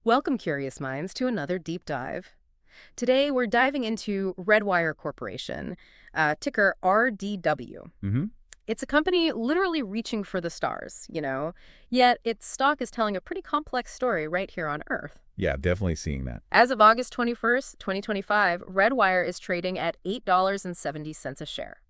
Welcome, curious minds, to another deep dive. Today, we're diving into Redwire Corporation, ticker RDW. hmm It's a company literally reaching for the stars, yet its stock is telling a pretty complex story right here on Earth. Yeah, definitely seeing that. As of August 21st, 2025, Redwire is trading at $8.70 a share.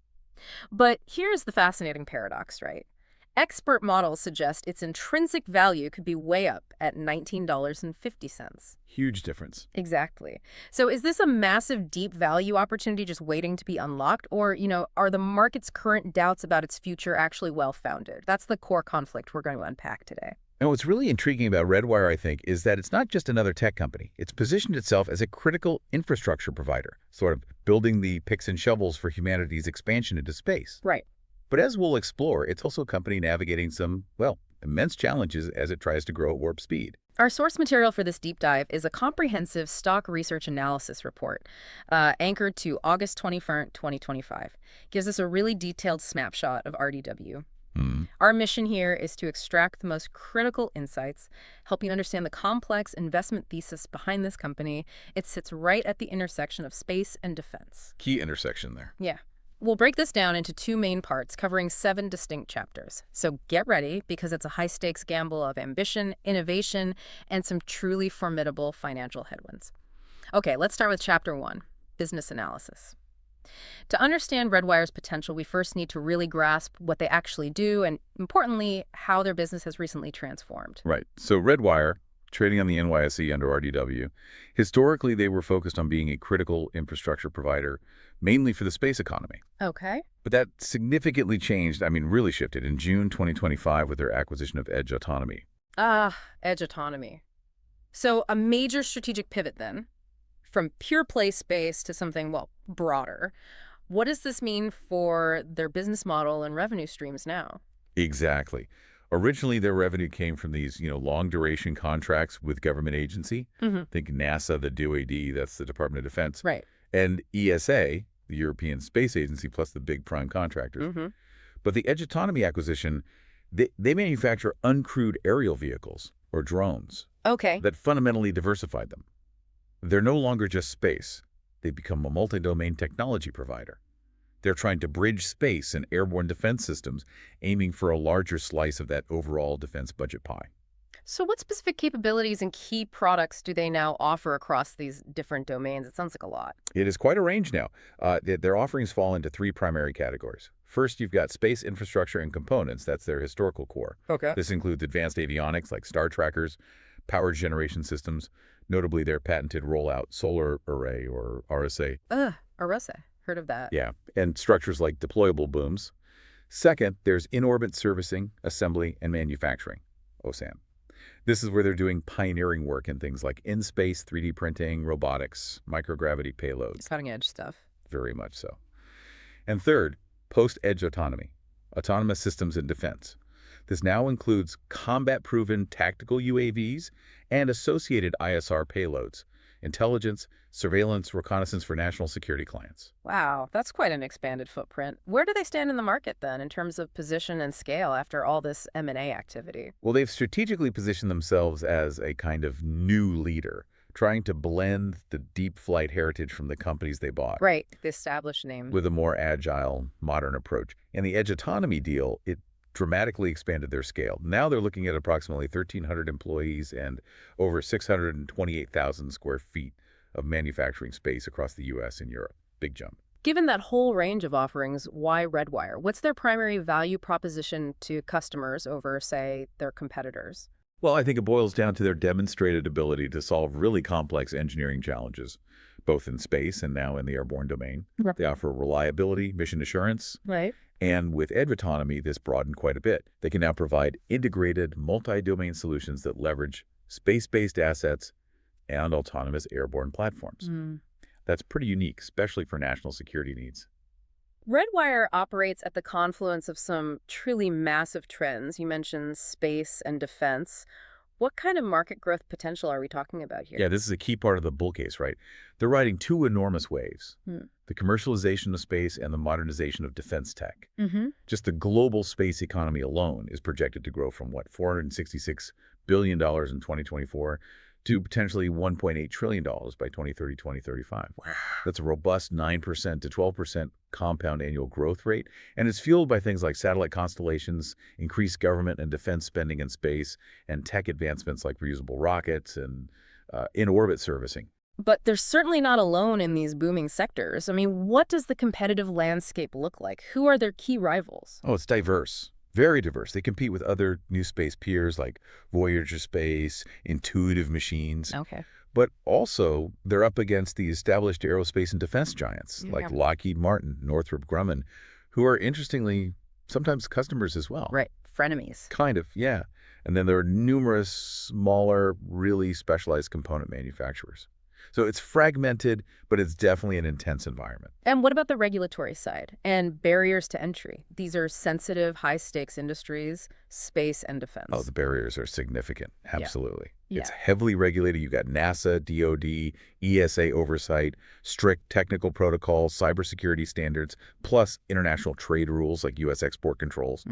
But here's the fascinating paradox, right? Expert models suggest its intrinsic value could be way up at $19.50. Huge difference. Exactly. So is this a massive deep value opportunity just waiting to be unlocked? Or, are the market's current doubts about its future actually well-founded? That's the core conflict we're going to unpack today. And what's really intriguing about Redwire, I think, is that it's not just another tech company. It's positioned itself as a critical infrastructure provider, sort of building the picks and shovels for humanity's expansion into space. Right. But as we'll explore, it's also a company navigating some, well, immense challenges as it tries to grow at warp speed. Our source material for this deep dive is a comprehensive stock research analysis report anchored to August 2025. Gives us a really detailed snapshot of RDW. Our mission here is to extract the most critical insights, help you understand the complex investment thesis behind this company. It sits right at the intersection of space and defense. Key intersection there. Yeah. We'll break this down into two main parts, covering 7 distinct chapters. So get ready, because it's a high-stakes gamble of ambition, innovation, and some truly formidable financial headwinds. Okay, let's start with Chapter 1, Business Analysis. To understand Redwire's potential, we first need to really grasp what they actually do and, importantly, how their business has recently transformed. Right. So Redwire, trading on the NYSE under RDW, historically they were focused on being a critical infrastructure provider, mainly for the space economy. Okay. But that significantly changed, really shifted in June 2025 with their acquisition of Edge Autonomy. Edge Autonomy. So a major strategic pivot then, from pure play space to something, well, broader. What does this mean for their business model and revenue streams now? Exactly. Originally, their revenue came from these, long-duration contracts with government agency. Think NASA, the DoD, that's the Department of Defense. Right. And ESA, the European Space Agency, plus the big prime contractors. But the Edge Autonomy acquisition, they manufacture uncrewed aerial vehicles, or drones, Okay. that fundamentally diversified them. They're no longer just space. They've become a multi-domain technology provider. They're trying to bridge space and airborne defense systems, aiming for a larger slice of that overall defense budget pie. So what specific capabilities and key products do they now offer across these different domains? It sounds like a lot. It is quite a range now. Their offerings fall into 3 primary categories. First, you've got space infrastructure and components. That's their historical core. Okay. This includes advanced avionics like star trackers, power generation systems, notably their patented rollout solar array, or RSA. Aresa. Heard of that. Yeah, and structures like deployable booms. Second, there's in-orbit servicing, assembly, and manufacturing, OSAM. This is where they're doing pioneering work in things like in-space 3D printing, robotics, microgravity payloads. Cutting edge stuff. Very much so. And third, post-edge autonomy, autonomous systems and defense. This now includes combat-proven tactical UAVs and associated ISR payloads, intelligence, surveillance, reconnaissance for national security clients. Wow, that's quite an expanded footprint. Where do they stand in the market then in terms of position and scale after all this M&A activity? Well, they've strategically positioned themselves as a kind of new leader, trying to blend the deep flight heritage from the companies they bought. Right, the established name. With a more agile, modern approach. And the Edge Autonomy deal, it dramatically expanded their scale. Now they're looking at approximately 1,300 employees and over 628,000 square feet of manufacturing space across the U.S. and Europe. Big jump. Given that whole range of offerings, why Redwire? What's their primary value proposition to customers over, say, their competitors? Well, I think it boils down to their demonstrated ability to solve really complex engineering challenges, both in space and now in the airborne domain. Right. They offer reliability, mission assurance, Right. and with Edge Autonomy, this broadened quite a bit. They can now provide integrated, multi-domain solutions that leverage space-based assets and autonomous airborne platforms. That's pretty unique, especially for national security needs. Redwire operates at the confluence of some truly massive trends. You mentioned space and defense. What kind of market growth potential are we talking about here? Yeah, this is a key part of the bull case, right? They're riding 2 enormous waves, the commercialization of space and the modernization of defense tech. Just the global space economy alone is projected to grow from, $466 billion in 2024 to potentially $1.8 trillion by 2030, 2035. Wow. That's a robust 9% to 12% compound annual growth rate, and it's fueled by things like satellite constellations, increased government and defense spending in space, and tech advancements like reusable rockets and in-orbit servicing. But they're certainly not alone in these booming sectors. I mean, what does the competitive landscape look like? Who are their key rivals? Oh, it's diverse. Very diverse. They compete with other new space peers like Voyager Space, Intuitive Machines. Okay. But also, they're up against the established aerospace and defense giants like Lockheed Martin, Northrop Grumman, who are interestingly sometimes customers as well. Right. Frenemies. Kind of, yeah. And then there are numerous smaller, really specialized component manufacturers. So it's fragmented, but it's definitely an intense environment. And what about the regulatory side and barriers to entry? These are sensitive, high-stakes industries, space and defense. Oh, the barriers are significant. Absolutely. Yeah. It's heavily regulated. You've got NASA, DoD, ESA oversight, strict technical protocols, cybersecurity standards, plus international trade rules like U.S. export controls.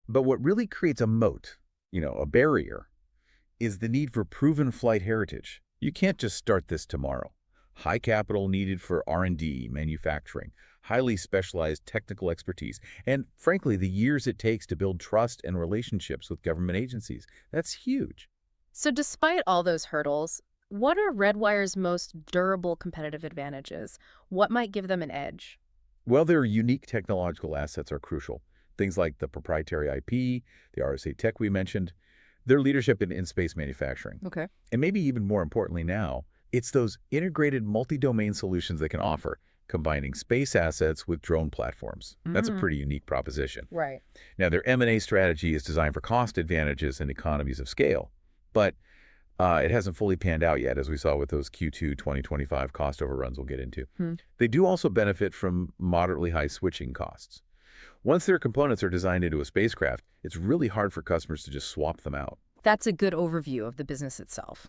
But what really creates a moat, a barrier, is the need for proven flight heritage. You can't just start this tomorrow. High capital needed for R&D, manufacturing, highly specialized technical expertise, and frankly, the years it takes to build trust and relationships with government agencies. That's huge. So despite all those hurdles, what are Redwire's most durable competitive advantages? What might give them an edge? Well, their unique technological assets are crucial. Things like the proprietary IP, the RSA tech we mentioned, their leadership in space manufacturing. Okay. And maybe even more importantly now, it's those integrated multi-domain solutions they can offer, combining space assets with drone platforms. That's a pretty unique proposition. Right. Now, their M&A strategy is designed for cost advantages and economies of scale, but it hasn't fully panned out yet, as we saw with those Q2 2025 cost overruns we'll get into. They do also benefit from moderately high switching costs. Once their components are designed into a spacecraft, it's really hard for customers to just swap them out. That's a good overview of the business itself.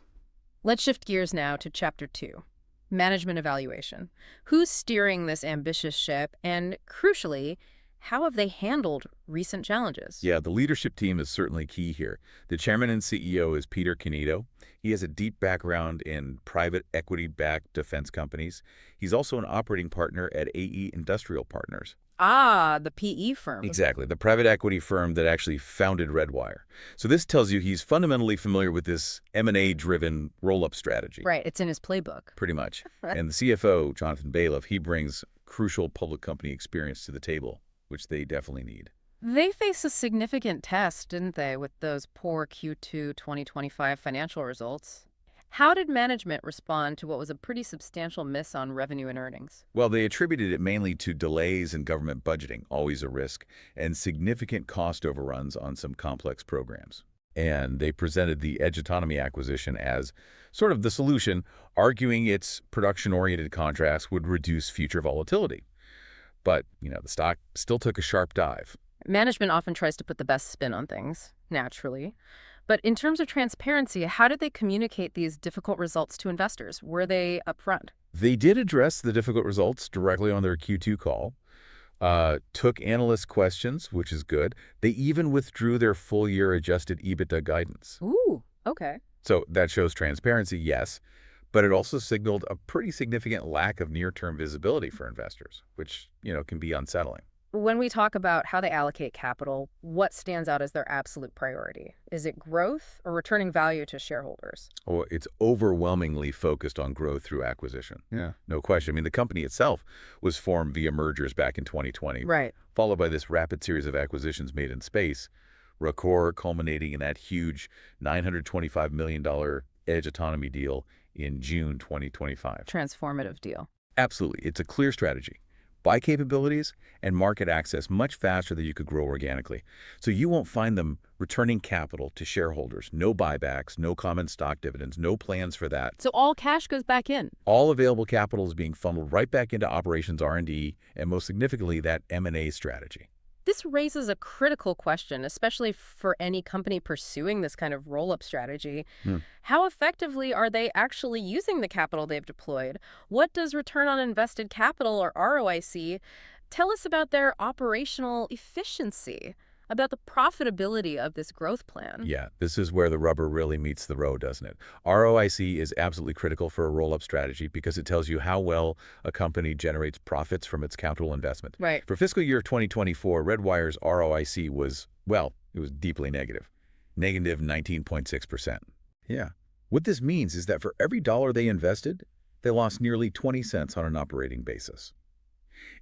Let's shift gears now to Chapter 2, Management Evaluation. Who's steering this ambitious ship, and crucially, how have they handled recent challenges? Yeah, the leadership team is certainly key here. The chairman and CEO is Peter Canito. He has a deep background in private equity-backed defense companies. He's also an operating partner at AE Industrial Partners. Ah, the PE firm. Exactly, the private equity firm that actually founded Redwire. So this tells you he's fundamentally familiar with this M&A-driven roll-up strategy. Right, it's in his playbook. Pretty much. And the CFO, Jonathan Bailiff, he brings crucial public company experience to the table, which they definitely need. They faced a significant test, didn't they, with those poor Q2 2025 financial results? How did management respond to what was a pretty substantial miss on revenue and earnings? Well, they attributed it mainly to delays in government budgeting, always a risk, and significant cost overruns on some complex programs. And they presented the Edge Autonomy acquisition as sort of the solution, arguing its production-oriented contracts would reduce future volatility. But, the stock still took a sharp dive. Management often tries to put the best spin on things, naturally. But in terms of transparency, how did they communicate these difficult results to investors? Were they upfront? They did address the difficult results directly on their Q2 call, took analyst questions, which is good. They even withdrew their full-year adjusted EBITDA guidance. Ooh, okay. So that shows transparency, yes, but it also signaled a pretty significant lack of near-term visibility for investors, which, can be unsettling. When we talk about how they allocate capital, what stands out as their absolute priority? Is it growth or returning value to shareholders? Oh, it's overwhelmingly focused on growth through acquisition. Yeah. No question. I mean, the company itself was formed via mergers back in 2020. Right. Followed by this rapid series of acquisitions made in space, Recor culminating in that huge $925 million Edge Autonomy deal in June 2025. Transformative deal. Absolutely. It's a clear strategy. Buy capabilities and market access much faster than you could grow organically. So you won't find them returning capital to shareholders. No buybacks, no common stock dividends, no plans for that. So all cash goes back in? All available capital is being funneled right back into operations R&D and most significantly that M&A strategy. This raises a critical question, especially for any company pursuing this kind of roll-up strategy. How effectively are they actually using the capital they've deployed? What does return on invested capital, or ROIC, tell us about their operational efficiency? about the profitability of this growth plan. Yeah, this is where the rubber really meets the road, doesn't it? ROIC is absolutely critical for a roll-up strategy because it tells you how well a company generates profits from its capital investment. Right. For fiscal year 2024, Redwire's ROIC was, well, it was deeply negative. Negative 19.6%. Yeah. What this means is that for every dollar they invested, they lost nearly 20 cents on an operating basis.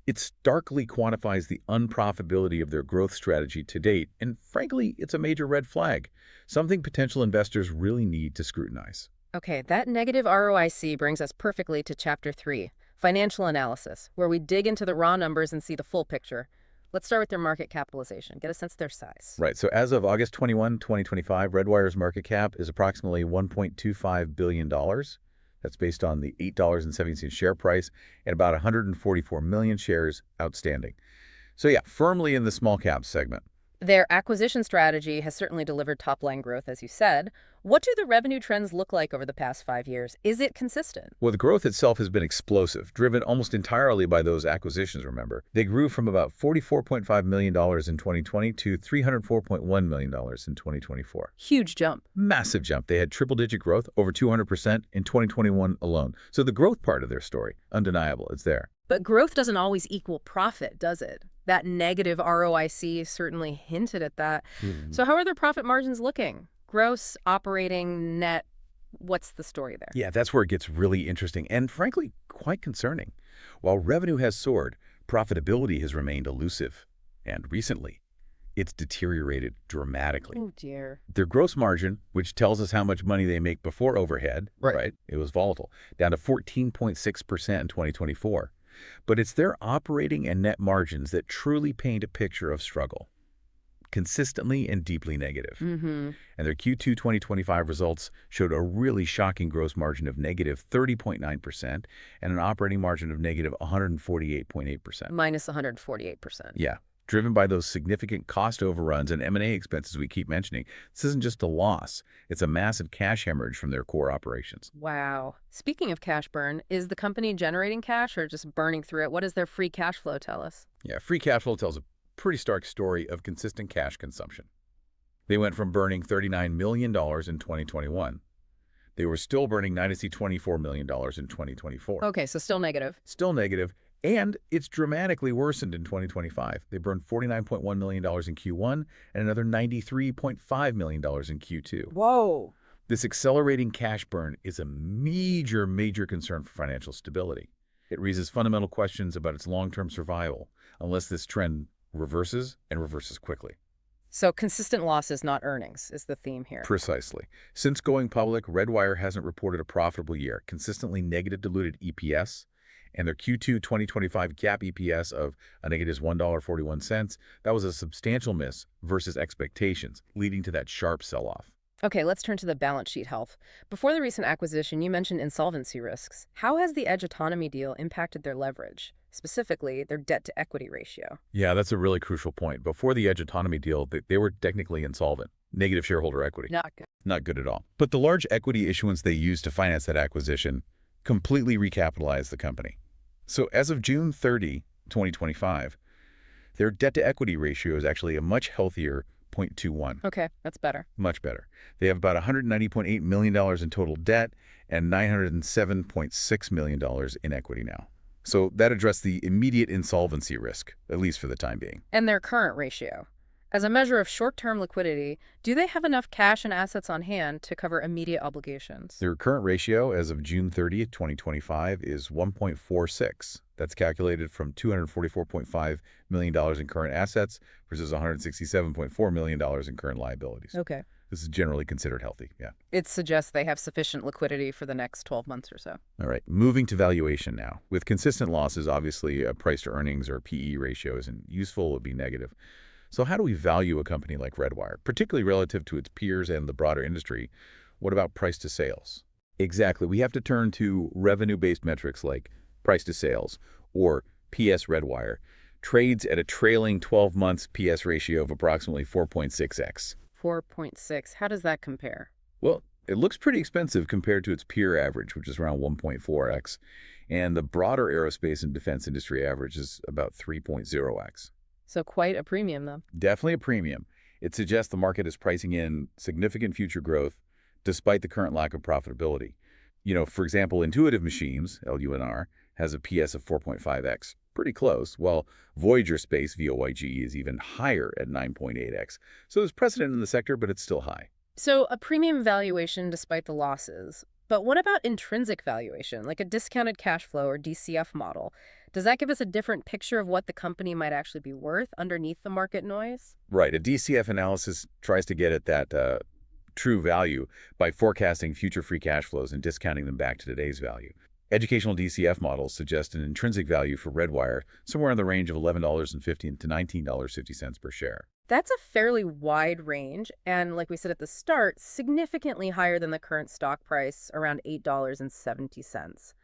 It starkly quantifies the unprofitability of their growth strategy to date, and frankly, it's a major red flag, something potential investors really need to scrutinize. Okay, that negative ROIC brings us perfectly to Chapter 3, Financial Analysis, where we dig into the raw numbers and see the full picture. Let's start with their market capitalization. Get a sense of their size. Right, so as of August 21, 2025, Redwire's market cap is approximately $1.25 billion. That's based on the $8.70 share price and about 144 million shares outstanding. So yeah, firmly in the small cap segment. Their acquisition strategy has certainly delivered top-line growth, as you said. What do the revenue trends look like over the past 5 years? Is it consistent? Well, the growth itself has been explosive, driven almost entirely by those acquisitions, remember. They grew from about $44.5 million in 2020 to $304.1 million in 2024. Huge jump. Massive jump. They had triple-digit growth, over 200% in 2021 alone. So the growth part of their story, undeniable, it's there. But growth doesn't always equal profit, does it? That negative ROIC certainly hinted at that. So how are their profit margins looking? Gross, operating, net, what's the story there? Yeah, that's where it gets really interesting and, frankly, quite concerning. While revenue has soared, profitability has remained elusive. And recently, it's deteriorated dramatically. Oh, dear. Their gross margin, which tells us how much money they make before overhead, right? It was volatile, down to 14.6% in 2024. But it's their operating and net margins that truly paint a picture of struggle. Consistently and deeply negative. And their Q2 2025 results showed a really shocking gross margin of negative 30.9% and an operating margin of negative 148.8%. Minus 148%. Yeah, driven by those significant cost overruns and M&A expenses we keep mentioning. This isn't just a loss. It's a massive cash hemorrhage from their core operations. Wow. Speaking of cash burn, is the company generating cash or just burning through it? What does their free cash flow tell us? Yeah, free cash flow tells a pretty stark story of consistent cash consumption. They went from burning $39 million in 2021. They were still burning $24 million in 2024. Okay, so still negative. Still negative, and it's dramatically worsened in 2025. They burned $49.1 million in Q1 and another $93.5 million in Q2. Whoa. This accelerating cash burn is a major concern for financial stability. It raises fundamental questions about its long-term survival unless this trend reverses and reverses quickly. So consistent losses, not earnings, is the theme here. Precisely. Since going public, Redwire hasn't reported a profitable year, consistently negative diluted EPS, and their Q2 2025 GAAP EPS of a negative $1.41, that was a substantial miss versus expectations, leading to that sharp sell-off. Okay, let's turn to the balance sheet health. Before the recent acquisition, you mentioned insolvency risks. How has the Edge Autonomy deal impacted their leverage, specifically their debt-to-equity ratio? Yeah, that's a really crucial point. Before the Edge Autonomy deal, they were technically insolvent. Negative shareholder equity. Not good. Not good at all. But the large equity issuance they used to finance that acquisition completely recapitalized the company. So as of June 30, 2025, their debt-to-equity ratio is actually a much healthier 0.21. Okay, that's better. Much better. They have about $190.8 million in total debt and $907.6 million in equity now. So that addressed the immediate insolvency risk, at least for the time being. And their current ratio. As a measure of short-term liquidity, do they have enough cash and assets on hand to cover immediate obligations? Their current ratio as of June 30th, 2025 is 1.46. That's calculated from $244.5 million in current assets versus $167.4 million in current liabilities. Okay. This is generally considered healthy, yeah. It suggests they have sufficient liquidity for the next 12 months or so. All right, moving to valuation now. With consistent losses, obviously, a price to earnings or PE ratio isn't useful, it would be negative. So how do we value a company like Redwire, particularly relative to its peers and the broader industry? What about price to sales? Exactly. We have to turn to revenue-based metrics like price to sales or PS Redwire. Trades at a trailing 12 months PS ratio of approximately 4.6x. 4.6. How does that compare? Well, it looks pretty expensive compared to its peer average, which is around 1.4x. And the broader aerospace and defense industry average is about 3.0x. So quite a premium, though. Definitely a premium. It suggests the market is pricing in significant future growth despite the current lack of profitability. For example, Intuitive Machines, LUNR, has a PS of 4.5x, pretty close, while Voyager Space, VOYG, is even higher at 9.8x. So there's precedent in the sector, but it's still high. So a premium valuation despite the losses. But what about intrinsic valuation, like a discounted cash flow or DCF model? Does that give us a different picture of what the company might actually be worth underneath the market noise? Right, a DCF analysis tries to get at that true value by forecasting future free cash flows and discounting them back to today's value. Educational DCF models suggest an intrinsic value for Redwire somewhere in the range of $11.50 to $19.50 per share. That's a fairly wide range, and like we said at the start, significantly higher than the current stock price, around $8.70.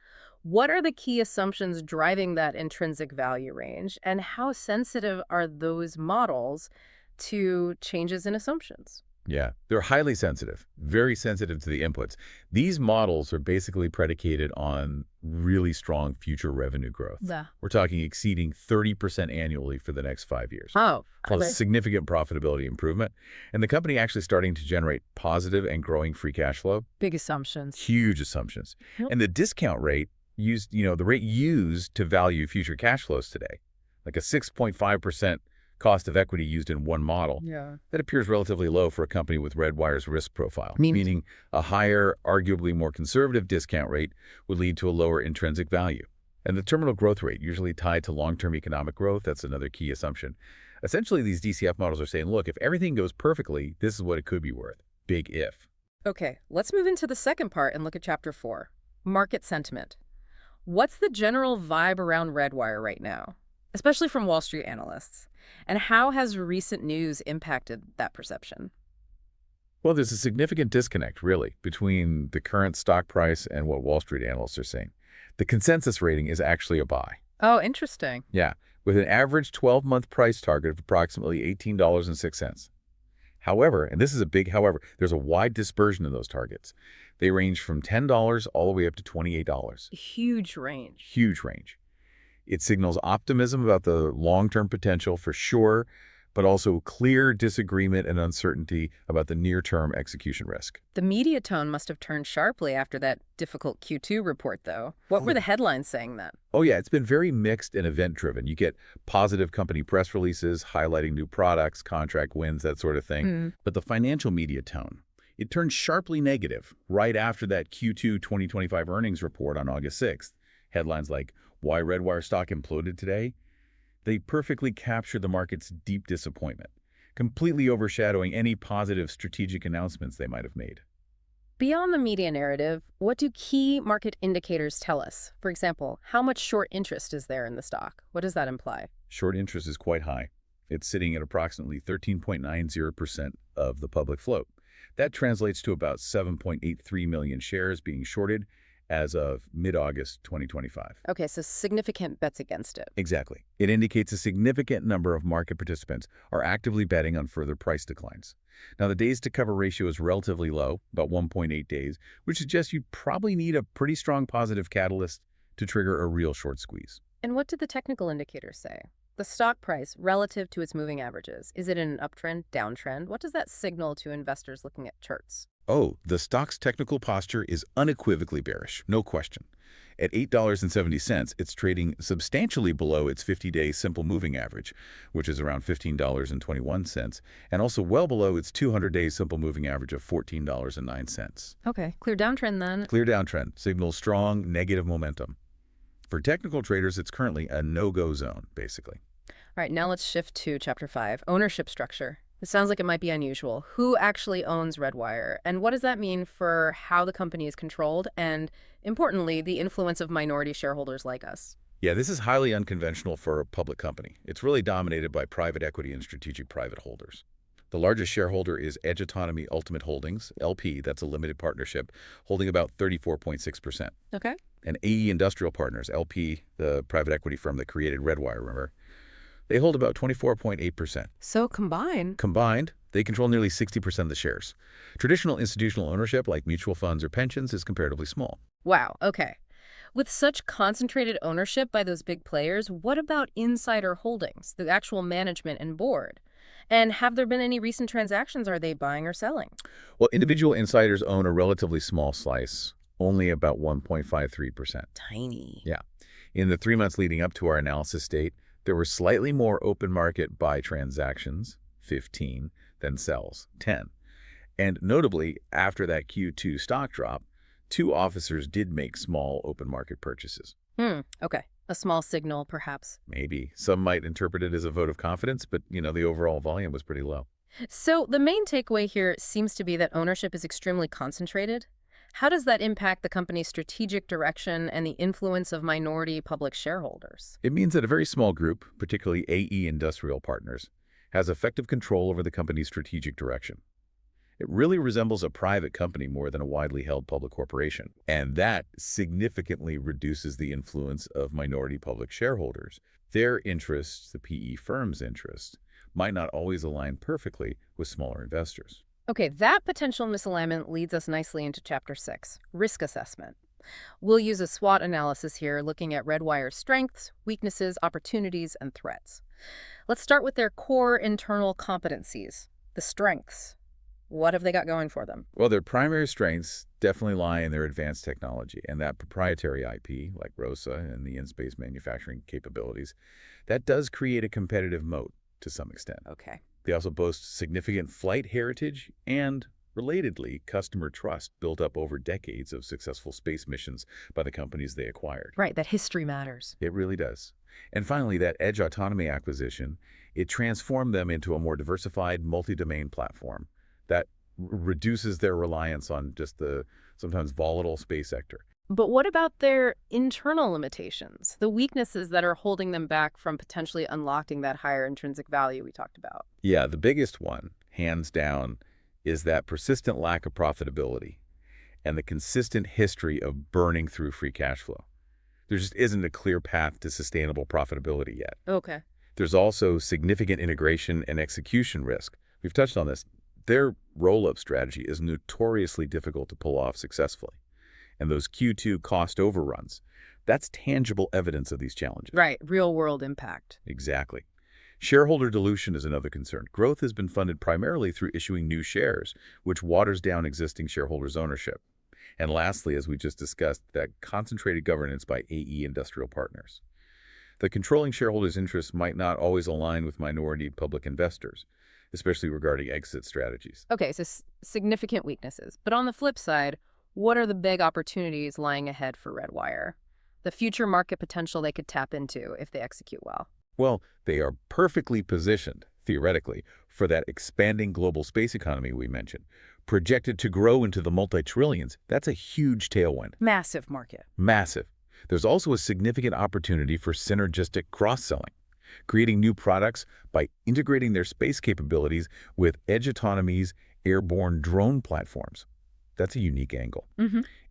What are the key assumptions driving that intrinsic value range, and how sensitive are those models to changes in assumptions? Yeah, they're highly sensitive, very sensitive to the inputs. These models are basically predicated on really strong future revenue growth. Yeah. We're talking exceeding 30% annually for the next 5 years. Oh, Plus significant profitability improvement. And the company actually starting to generate positive and growing free cash flow. big assumptions. Huge assumptions. Yep. And the discount rate the rate used to value future cash flows today, like a 6.5% cost of equity used in one model, Yeah. that appears relatively low for a company with Redwire's risk profile, Meaning? meaning a higher, arguably more conservative discount rate would lead to a lower intrinsic value. And the terminal growth rate, usually tied to long-term economic growth, that's another key assumption. Essentially, these DCF models are saying, look, if everything goes perfectly, this is what it could be worth. Big if. Okay, let's move into the second part and look at Chapter 4, Market Sentiment. What's the general vibe around Redwire right now, especially from Wall Street analysts? And how has recent news impacted that perception? Well, there's a significant disconnect, really, between the current stock price and what Wall Street analysts are saying. The consensus rating is actually a buy. Oh, interesting. Yeah, with an average 12-month price target of approximately $18.06. However, and this is a big however, there's a wide dispersion in those targets. They range from $10 all the way up to $28. Huge range. Huge range. It signals optimism about the long-term potential for sure, but also clear disagreement and uncertainty about the near-term execution risk. The media tone must have turned sharply after that difficult Q2 report, though. What were the headlines saying then? Oh yeah, it's been very mixed and event-driven. You get positive company press releases highlighting new products, contract wins, that sort of thing. But the financial media tone, it turned sharply negative right after that Q2 2025 earnings report on August 6th. Headlines like, "Why Redwire stock imploded today?" They perfectly capture the market's deep disappointment, completely overshadowing any positive strategic announcements they might have made. Beyond the media narrative, what do key market indicators tell us? For example, how much short interest is there in the stock? What does that imply? Short interest is quite high. It's sitting at approximately 13.90% of the public float. That translates to about 7.83 million shares being shorted as of mid-August 2025. Okay, so significant bets against it. Exactly. It indicates a significant number of market participants are actively betting on further price declines. Now, the days to cover ratio is relatively low, about 1.8 days, which suggests you'd probably need a pretty strong positive catalyst to trigger a real short squeeze. And what did the technical indicators say? The stock price relative to its moving averages. Is it in an uptrend, downtrend? What does that signal to investors looking at charts? Oh, the stock's technical posture is unequivocally bearish, no question. At $8.70, it's trading substantially below its 50-day simple moving average, which is around $15.21, and also well below its 200-day simple moving average of $14.09. Okay, clear downtrend then. Clear downtrend signals strong negative momentum. For technical traders, it's currently a no-go zone, basically. All right, now let's shift to Chapter 5, ownership structure. It sounds like it might be unusual. Who actually owns Redwire? And what does that mean for how the company is controlled and, importantly, the influence of minority shareholders like us? Yeah, this is highly unconventional for a public company. It's really dominated by private equity and strategic private holders. The largest shareholder is Edge Autonomy Ultimate Holdings, LP, that's a limited partnership, holding about 34.6%. Okay. And AE Industrial Partners, LP, the private equity firm that created Redwire, remember? They hold about 24.8%. So Combined, they control nearly 60% of the shares. Traditional institutional ownership, like mutual funds or pensions, is comparatively small. Wow, okay. With such concentrated ownership by those big players, what about insider holdings, the actual management and board? And have there been any recent transactions? Are they buying or selling? Well, individual insiders own a relatively small slice, only about 1.53%. Tiny. Yeah. In the 3 months leading up to our analysis date, there were slightly more open market buy transactions, 15, than sells, 10. And notably, after that Q2 stock drop, 2 officers did make small open market purchases. Okay. A small signal, perhaps. Maybe. Some might interpret it as a vote of confidence, but, the overall volume was pretty low. So the main takeaway here seems to be that ownership is extremely concentrated. How does that impact the company's strategic direction and the influence of minority public shareholders? It means that a very small group, particularly AE Industrial Partners, has effective control over the company's strategic direction. It really resembles a private company more than a widely held public corporation. And that significantly reduces the influence of minority public shareholders. Their interests, the PE firm's interests, might not always align perfectly with smaller investors. Okay, that potential misalignment leads us nicely into Chapter 6, risk assessment. We'll use a SWOT analysis here, looking at Redwire's strengths, weaknesses, opportunities, and threats. Let's start with their core internal competencies, the strengths. What have they got going for them? Well, their primary strengths definitely lie in their advanced technology and that proprietary IP, like ROSA and the in-space manufacturing capabilities. That does create a competitive moat to some extent. Okay. They also boast significant flight heritage and, relatedly, customer trust built up over decades of successful space missions by the companies they acquired. Right, that history matters. It really does. And finally, that Edge Autonomy acquisition, it transformed them into a more diversified, multi-domain platform that reduces their reliance on just the sometimes volatile space sector. But what about their internal limitations, the weaknesses that are holding them back from potentially unlocking that higher intrinsic value we talked about? Yeah, the biggest one, hands down, is that persistent lack of profitability and the consistent history of burning through free cash flow. There just isn't a clear path to sustainable profitability yet. Okay. There's also significant integration and execution risk. We've touched on this. Their roll-up strategy is notoriously difficult to pull off successfully. And those Q2 cost overruns, that's tangible evidence of these challenges. Right, real-world impact. Exactly. Shareholder dilution is another concern. Growth has been funded primarily through issuing new shares, which waters down existing shareholders' ownership. And lastly, as we just discussed, that concentrated governance by AE Industrial Partners. The controlling shareholders' interests might not always align with minority public investors, especially regarding exit strategies. Okay, so significant weaknesses. But on the flip side, what are the big opportunities lying ahead for Redwire? The future market potential they could tap into if they execute well? Well, they are perfectly positioned, theoretically, for that expanding global space economy we mentioned. Projected to grow into the multi-trillions, that's a huge tailwind. Massive market. Massive. There's also a significant opportunity for synergistic cross-selling, creating new products by integrating their space capabilities with Edge Autonomy's airborne drone platforms. That's a unique angle.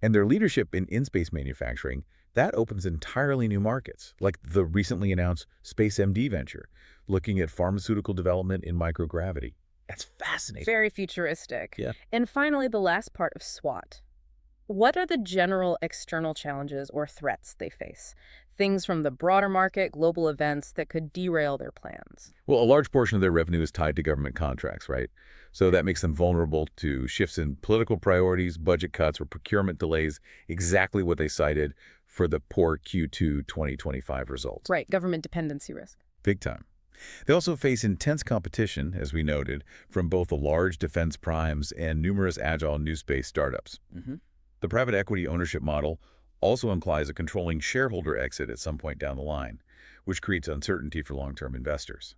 And their leadership in in-space manufacturing, that opens entirely new markets, like the recently announced Space MD venture, looking at pharmaceutical development in microgravity. That's fascinating. Very futuristic. Yeah. And finally, the last part of SWOT. What are the general external challenges or threats they face? Things from the broader market, global events that could derail their plans. Well, a large portion of their revenue is tied to government contracts, right? So that makes them vulnerable to shifts in political priorities, budget cuts, or procurement delays, exactly what they cited for the poor Q2 2025 results. Right, government dependency risk. Big time. They also face intense competition, as we noted, from both the large defense primes and numerous agile new space startups. The private equity ownership model also implies a controlling shareholder exit at some point down the line, which creates uncertainty for long-term investors.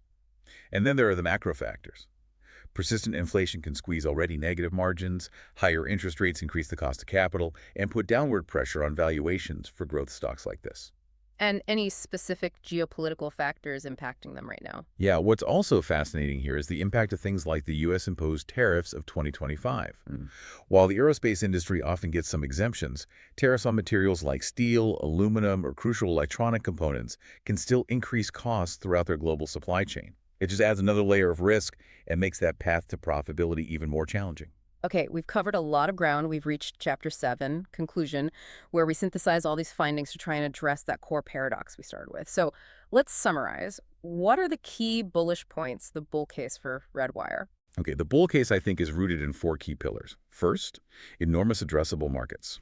And then there are the macro factors. Persistent inflation can squeeze already negative margins, higher interest rates increase the cost of capital, and put downward pressure on valuations for growth stocks like this. And any specific geopolitical factors impacting them right now? Yeah, what's also fascinating here is the impact of things like the U.S.-imposed tariffs of 2025. While the aerospace industry often gets some exemptions, tariffs on materials like steel, aluminum, or crucial electronic components can still increase costs throughout their global supply chain. It just adds another layer of risk and makes that path to profitability even more challenging. Okay, we've covered a lot of ground. We've reached chapter 7, conclusion, where we synthesize all these findings to try and address that core paradox we started with. So let's summarize. What are the key bullish points, the bull case for Redwire? Okay, the bull case, I think, is rooted in four key pillars. First, enormous addressable markets.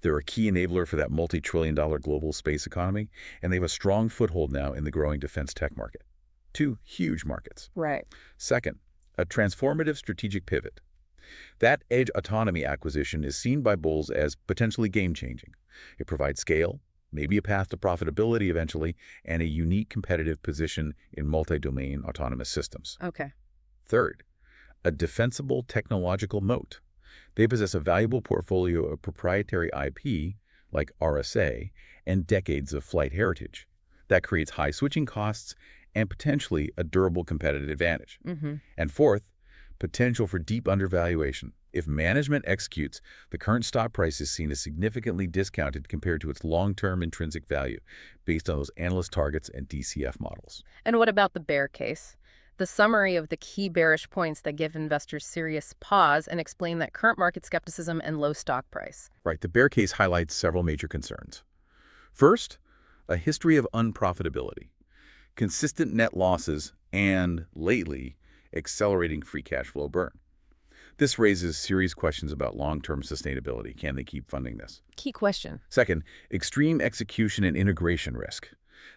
They're a key enabler for that multi-trillion-dollar global space economy, and they have a strong foothold now in the growing defense tech market. Two huge markets. Right. Second, a transformative strategic pivot. That Edge Autonomy acquisition is seen by bulls as potentially game-changing. It provides scale, maybe a path to profitability eventually, and a unique competitive position in multi-domain autonomous systems. Okay. Third, a defensible technological moat. They possess a valuable portfolio of proprietary IP, like RSA, and decades of flight heritage. That creates high switching costs and potentially a durable competitive advantage. And fourth, potential for deep undervaluation. If management executes, the current stock price is seen as significantly discounted compared to its long-term intrinsic value, based on those analyst targets and DCF models. And what about the bear case? The summary of the key bearish points that give investors serious pause and explain that current market skepticism and low stock price. Right, the bear case highlights several major concerns. First, a history of unprofitability, consistent net losses, and, lately, accelerating free cash flow burn. This raises serious questions about long-term sustainability. Can they keep funding this? Key question. Second, extreme execution and integration risk.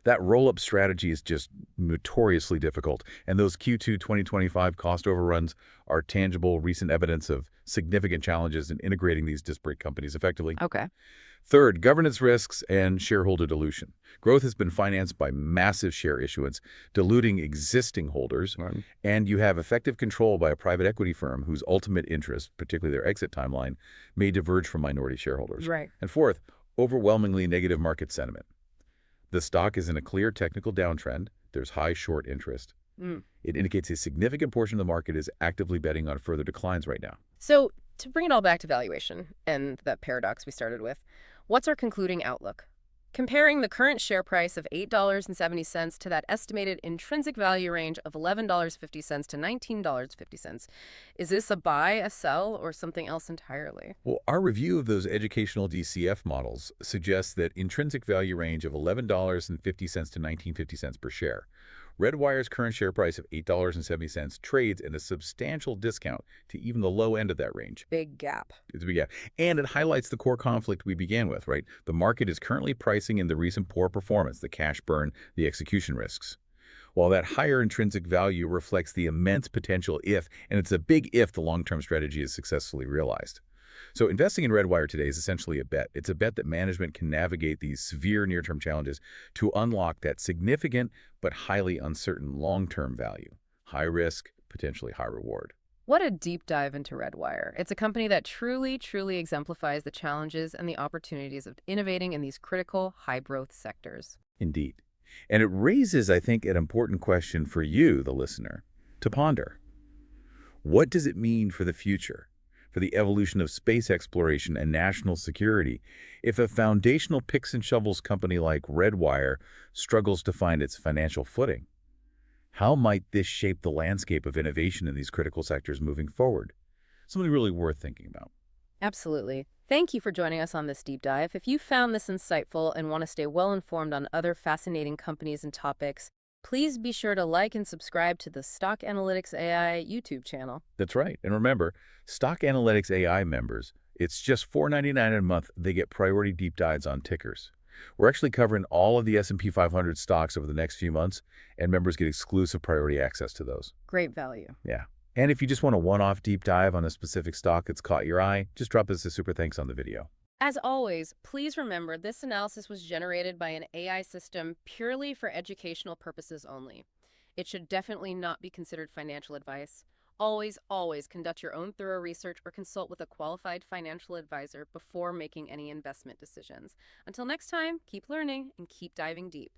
That roll-up strategy is just notoriously difficult, and those Q2 2025 cost overruns are tangible recent evidence of significant challenges in integrating these disparate companies effectively. Okay. Third, governance risks and shareholder dilution. Growth has been financed by massive share issuance, diluting existing holders, Right. and you have effective control by a private equity firm whose ultimate interest, particularly their exit timeline, may diverge from minority shareholders. Right. And fourth, overwhelmingly negative market sentiment. The stock is in a clear technical downtrend. There's high short interest. It indicates a significant portion of the market is actively betting on further declines right now. So to bring it all back to valuation and that paradox we started with, what's our concluding outlook? Comparing the current share price of $8.70 to that estimated intrinsic value range of $11.50 to $19.50, is this a buy, a sell, or something else entirely? Well, our review of those educational DCF models suggests that intrinsic value range of $11.50 to $19.50 per share. Redwire's current share price of $8.70 trades at a substantial discount to even the low end of that range. Big gap. It's a big gap. And it highlights the core conflict we began with, right? The market is currently pricing in the recent poor performance, the cash burn, the execution risks. While that higher intrinsic value reflects the immense potential if, and it's a big if, the long-term strategy is successfully realized. So investing in Redwire today is essentially a bet. It's a bet that management can navigate these severe near-term challenges to unlock that significant but highly uncertain long-term value. High risk, potentially high reward. What a deep dive into Redwire. It's a company that truly, truly exemplifies the challenges and the opportunities of innovating in these critical, high-growth sectors. Indeed. And it raises, I think, an important question for you, the listener, to ponder. What does it mean for the future, for the evolution of space exploration and national security, if a foundational picks and shovels company like Redwire struggles to find its financial footing? How might this shape the landscape of innovation in these critical sectors moving forward? Something really worth thinking about. Absolutely. Thank you for joining us on this deep dive. If you found this insightful and want to stay well-informed on other fascinating companies and topics, please be sure to like and subscribe to the Stock Analytics AI YouTube channel. That's right. And remember, Stock Analytics AI members, it's just $4.99 a month. They get priority deep dives on tickers. We're actually covering all of the S&P 500 stocks over the next few months, and members get exclusive priority access to those. Great value. Yeah. And if you just want a one-off deep dive on a specific stock that's caught your eye, just drop us a super thanks on the video. As always, please remember this analysis was generated by an AI system purely for educational purposes only. It should definitely not be considered financial advice. Always, always conduct your own thorough research or consult with a qualified financial advisor before making any investment decisions. Until next time, keep learning and keep diving deep.